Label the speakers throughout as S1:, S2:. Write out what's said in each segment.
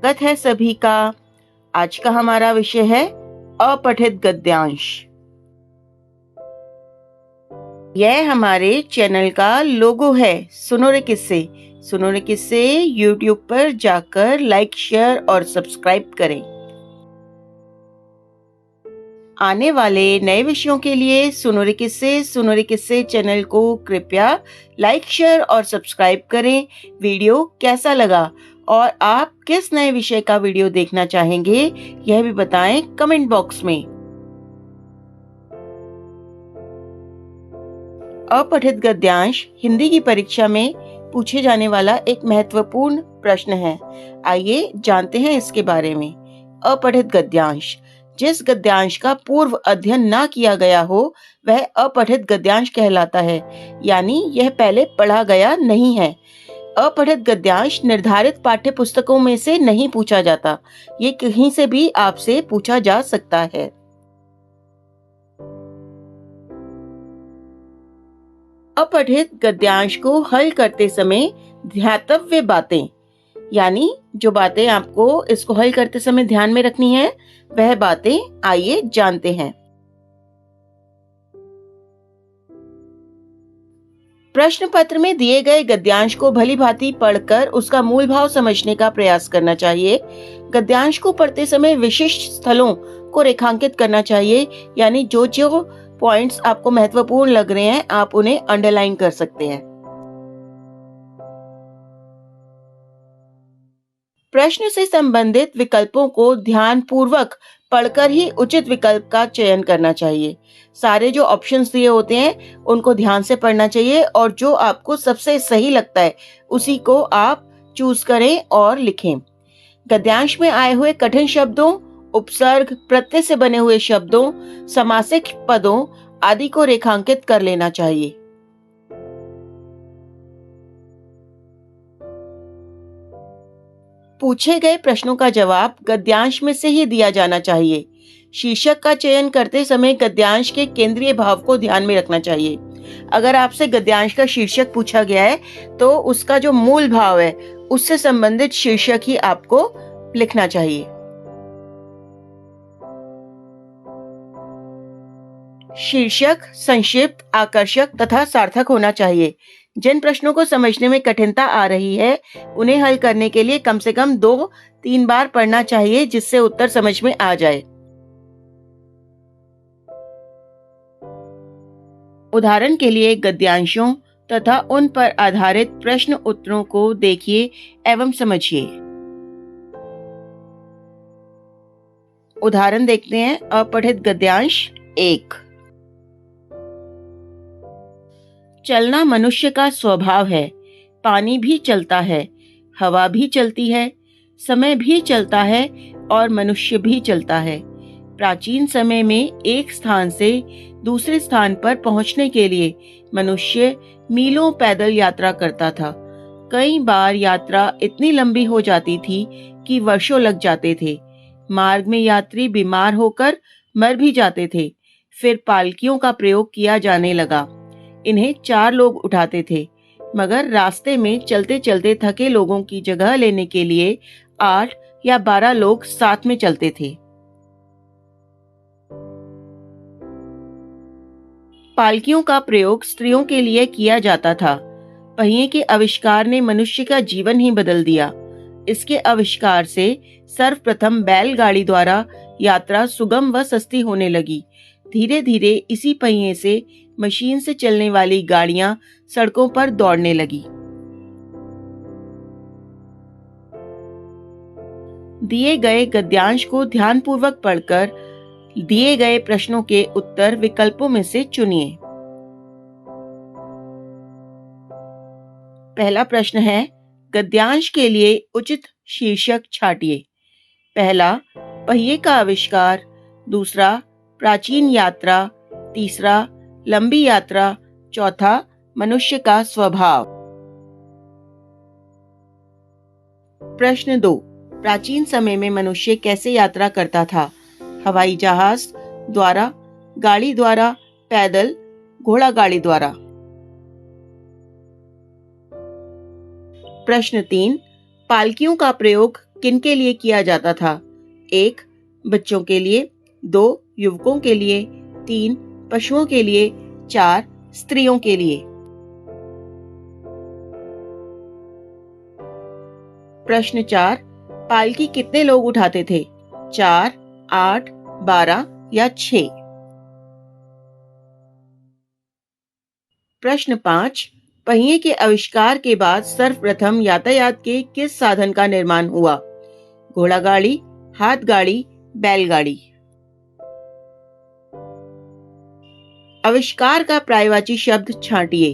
S1: स्वागत है सभी का। आज का हमारा विषय है अपठित गद्यांश। यह हमारे चैनल का लोगो है। सुनो रे किस्से। सुनो रे किस्से यूट्यूब पर जाकर लाइक, शेयर और सब्सक्राइब करें। आने वाले नए विषयों के लिए सुनो रे किस्से चैनल को कृपया लाइक, शेयर और सब्सक्राइब करें। वीडियो कैसा लगा और आप किस नए विषय का वीडियो देखना चाहेंगे, यह भी बताएं कमेंट बॉक्स में। अपठित गद्यांश हिंदी की परीक्षा में पूछे जाने वाला एक महत्वपूर्ण प्रश्न है। आइए जानते हैं इसके बारे में। अपठित गद्यांश, जिस गद्यांश का पूर्व अध्ययन ना किया गया हो वह अपठित गद्यांश कहलाता है, यानी यह पहले पढ़ा गया नहीं है। अपठित गद्यांश निर्धारित पाठ्य पुस्तकों में से नहीं पूछा जाता। ये कहीं से भी आपसे पूछा जा सकता है। अपठित गद्यांश को हल करते समय ध्यातव्य बातें, यानी जो बातें आपको इसको हल करते समय ध्यान में रखनी है, वह बातें आइए जानते हैं। प्रश्न पत्र में दिए गए गद्यांश को भलीभांति पढ़कर उसका मूल भाव समझने का प्रयास करना चाहिए। गद्यांश को पढ़ते समय विशिष्ट स्थलों को रेखांकित करना चाहिए, यानी जो जो पॉइंट्स आपको महत्वपूर्ण लग रहे हैं आप उन्हें अंडरलाइन कर सकते हैं। प्रश्न से संबंधित विकल्पों को ध्यानपूर्वक पढ़कर ही उचित विकल्प का चयन करना चाहिए। सारे जो ऑप्शंस दिए होते हैं उनको ध्यान से पढ़ना चाहिए और जो आपको सबसे सही लगता है उसी को आप चूज करें और लिखें। गद्यांश में आए हुए कठिन शब्दों, उपसर्ग, प्रत्यय से बने हुए शब्दों, समासिक पदों आदि को रेखांकित कर लेना चाहिए। पूछे गए प्रश्नों का जवाब गद्यांश में से ही दिया जाना चाहिए। शीर्षक का चयन करते समय गद्यांश के केंद्रीय भाव को ध्यान में रखना चाहिए। अगर आपसे गद्यांश का शीर्षक पूछा गया है तो उसका जो मूल भाव है उससे संबंधित शीर्षक ही आपको लिखना चाहिए। शीर्षक संक्षिप्त, आकर्षक तथा सार्थक होना चाहिए। जिन प्रश्नों को समझने में कठिनता आ रही है उन्हें हल करने के लिए कम से कम 2-3 बार पढ़ना चाहिए, जिससे उत्तर समझ में आ जाए। उदाहरण के लिए गद्यांशों तथा उन पर आधारित प्रश्न उत्तरों को देखिए एवं समझिए। उदाहरण देखते हैं। अपठित गद्यांश 1। चलना मनुष्य का स्वभाव है। पानी भी चलता है, हवा भी चलती है, समय भी चलता है और मनुष्य भी चलता है। प्राचीन समय में एक स्थान से दूसरे स्थान पर पहुंचने के लिए मनुष्य मीलों पैदल यात्रा करता था। कई बार यात्रा इतनी लंबी हो जाती थी कि वर्षों लग जाते थे। मार्ग में यात्री बीमार होकर मर भी जाते थे। फिर पालकियों का प्रयोग किया जाने लगा। इन्हें 4 लोग उठाते थे, मगर रास्ते में चलते चलते थके लोगों की जगह लेने के लिए 8 या 12 लोग साथ में चलते थे। पालकियों का प्रयोग स्त्रियों के लिए किया जाता था। पहिए के आविष्कार ने मनुष्य का जीवन ही बदल दिया। इसके आविष्कार से सर्वप्रथम बैलगाड़ी द्वारा यात्रा सुगम व सस्ती होने लगी। धीरे धीरे इसी पहिए से मशीन से चलने वाली गाड़ियां सड़कों पर दौड़ने लगी। दिए गए गद्यांश को ध्यानपूर्वक पढ़कर दिए गए प्रश्नों के उत्तर विकल्पों में से चुनिए। पहला प्रश्न है, गद्यांश के लिए उचित शीर्षक छाटिए। पहला, पहिए का आविष्कार। दूसरा, प्राचीन यात्रा। तीसरा, लंबी यात्रा। चौथा, मनुष्य का स्वभाव। प्रश्न 2, प्राचीन समय में मनुष्य कैसे यात्रा करता था? हवाई जहाज द्वारा, गाड़ी द्वारा, पैदल, घोड़ा गाड़ी द्वारा। प्रश्न 3, पालकियों का प्रयोग किनके लिए किया जाता था? 1. बच्चों के लिए, 2. युवकों के लिए, 3. पशुओं के लिए, 4. स्त्रियों के लिए। प्रश्न 4. पालकी कितने लोग उठाते थे? 4, 8, 12 या 6? प्रश्न 5. पहिए के आविष्कार के बाद सर्वप्रथम यातायात के किस साधन का निर्माण हुआ? घोड़ागाड़ी, हाथगाड़ी, बैलगाड़ी। आविष्कार का पर्यायवाची शब्द छांटिए।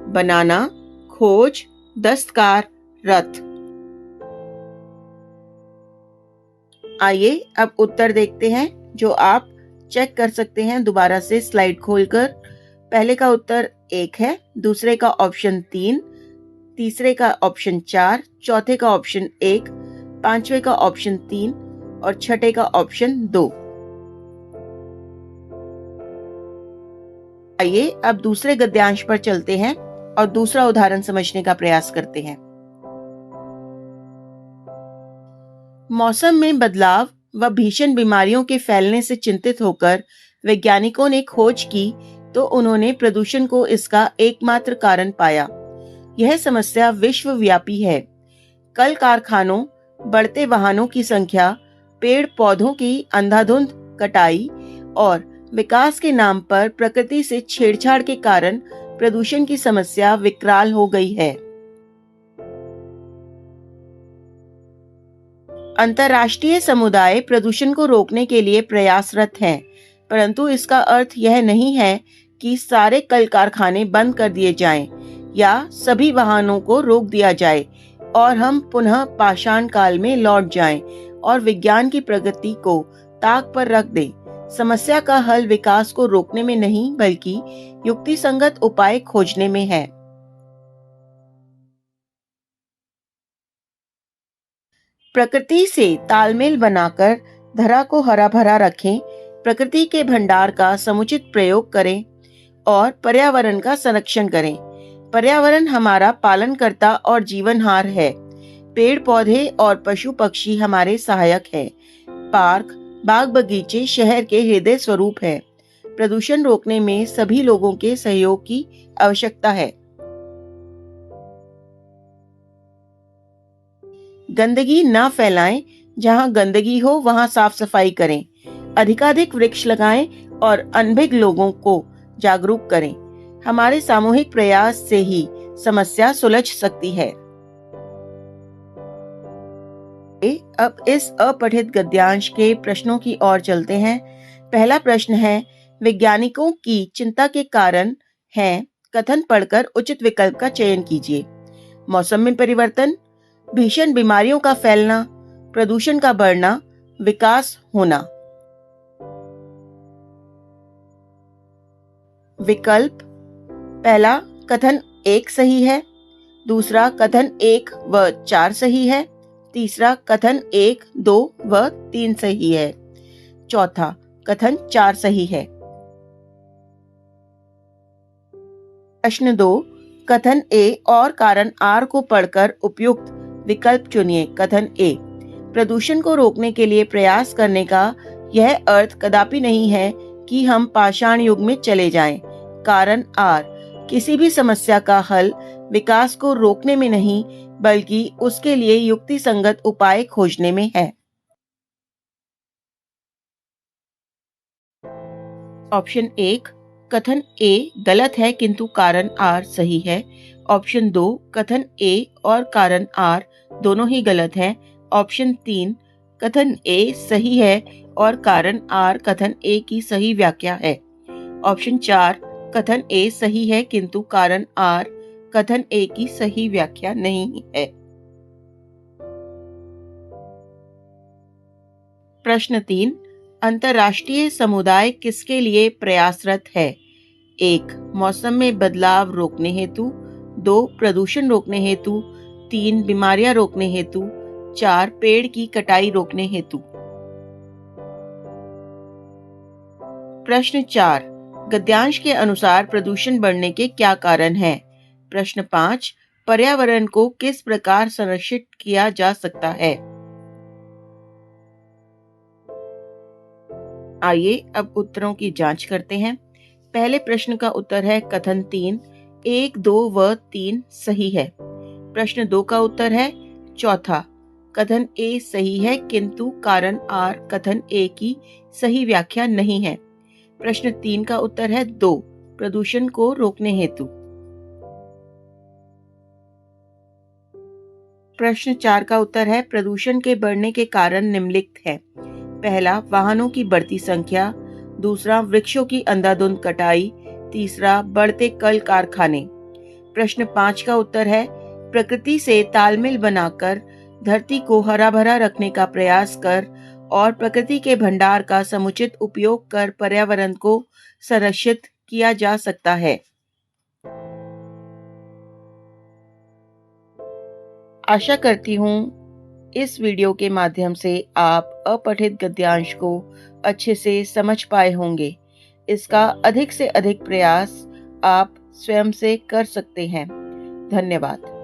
S1: बनाना, खोज, दस्तकार, रथ। आइए अब उत्तर देखते हैं, जो आप चेक कर सकते हैं दोबारा से स्लाइड खोलकर। पहले का उत्तर 1 है, दूसरे का ऑप्शन 3, तीसरे का ऑप्शन 4, चौथे का ऑप्शन 1, पांचवे का ऑप्शन 3 और छठे का ऑप्शन 2। आइए अब दूसरे गद्यांश पर चलते हैं और दूसरा उदाहरण समझने का प्रयास करते हैं। मौसम में बदलाव व भीषण बीमारियों के फैलने से चिंतित होकर वैज्ञानिकों ने खोज की तो उन्होंने प्रदूषण को इसका एकमात्र कारण पाया। यह समस्या विश्वव्यापी है। कल कारखानों, बढ़ते वाहनों की संख्या, पेड़ पौधों की अंधाधुंध कटाई और विकास के नाम पर प्रकृति से छेड़छाड़ के कारण प्रदूषण की समस्या विकराल हो गई है। अंतर्राष्ट्रीय समुदाय प्रदूषण को रोकने के लिए प्रयासरत है, परंतु इसका अर्थ यह नहीं है कि सारे कल कारखाने बंद कर दिए जाएं या सभी वाहनों को रोक दिया जाए और हम पुनः पाषाण काल में लौट जाएं और विज्ञान की प्रगति को ताक पर रख दें। समस्या का हल विकास को रोकने में नहीं बल्कि युक्तिसंगत उपाय खोजने में है। प्रकृति से तालमेल बनाकर धरा को हरा भरा रखें, प्रकृति के भंडार का समुचित प्रयोग करें और पर्यावरण का संरक्षण करें। पर्यावरण हमारा पालनकर्ता और जीवनहार है। पेड़ पौधे और पशु पक्षी हमारे सहायक हैं। पार्क, बाग बगीचे शहर के हृदय स्वरूप है। प्रदूषण रोकने में सभी लोगों के सहयोग की आवश्यकता है। गंदगी न फैलाएं, जहां गंदगी हो वहां साफ सफाई करें। अधिकाधिक वृक्ष लगाएं और अनभिज्ञ लोगों को जागरूक करें। हमारे सामूहिक प्रयास से ही समस्या सुलझ सकती है। अब इस अपठित गद्यांश के प्रश्नों की ओर चलते हैं। पहला प्रश्न है, वैज्ञानिकों की चिंता के कारण है, कथन पढ़कर उचित विकल्प का चयन कीजिए। मौसम में परिवर्तन, भीषण बीमारियों का फैलना, प्रदूषण का बढ़ना, विकास होना। विकल्प पहला कथन 1 सही है, दूसरा कथन 1 व 4 सही है, तीसरा कथन 1, 2 व 3 सही है, चौथा कथन 4 सही है। प्रश्न 2, कथन ए और कारण आर को पढ़कर उपयुक्त विकल्प चुनिए। कथन ए, प्रदूषण को रोकने के लिए प्रयास करने का यह अर्थ कदापि नहीं है कि हम पाषाण युग में चले जाएं। कारण आर, किसी भी समस्या का हल विकास को रोकने में नहीं बल्कि उसके लिए युक्तिसंगत उपाय खोजने में है। ऑप्शन 1, कथन ए गलत है किंतु कारण आर सही है। ऑप्शन 2, कथन ए और कारण आर दोनों ही गलत हैं। ऑप्शन 3, कथन ए सही है और कारण आर कथन ए की सही व्याख्या है। ऑप्शन 4, कथन ए सही है किंतु कारण आर कथन ए की सही व्याख्या नहीं है। प्रश्न 3, अंतर्राष्ट्रीय समुदाय किसके लिए प्रयासरत है? 1, मौसम में बदलाव रोकने हेतु, 2, प्रदूषण रोकने हेतु, 3, बीमारियां रोकने हेतु, 4, पेड़ की कटाई रोकने हेतु। प्रश्न 4, गद्यांश के अनुसार प्रदूषण बढ़ने के क्या कारण हैं? प्रश्न 5, पर्यावरण को किस प्रकार संरक्षित किया जा सकता है? आइए अब उत्तरों की जांच करते हैं। पहले प्रश्न का उत्तर है कथन 3, 1, 2 व 3 सही है। प्रश्न 2 का उत्तर है चौथा, कथन ए सही है किंतु कारण आर कथन ए की सही व्याख्या नहीं है। प्रश्न 3 का उत्तर है 2, प्रदूषण को रोकने हेतु। प्रश्न 4 का उत्तर है प्रदूषण के बढ़ने के कारण निम्नलिखित है। पहला, वाहनों की बढ़ती संख्या। दूसरा, वृक्षों की अंधाधुंध कटाई। तीसरा, बढ़ते कल कारखाने। प्रश्न 5 का उत्तर है प्रकृति से तालमेल बनाकर धरती को हरा भरा रखने का प्रयास कर और प्रकृति के भंडार का समुचित उपयोग कर पर्यावरण को संरक्षित किया जा सकता है। आशा करती हूँ इस वीडियो के माध्यम से आप अपठित गद्यांश को अच्छे से समझ पाए होंगे। इसका अधिक से अधिक प्रयास आप स्वयं से कर सकते हैं। धन्यवाद।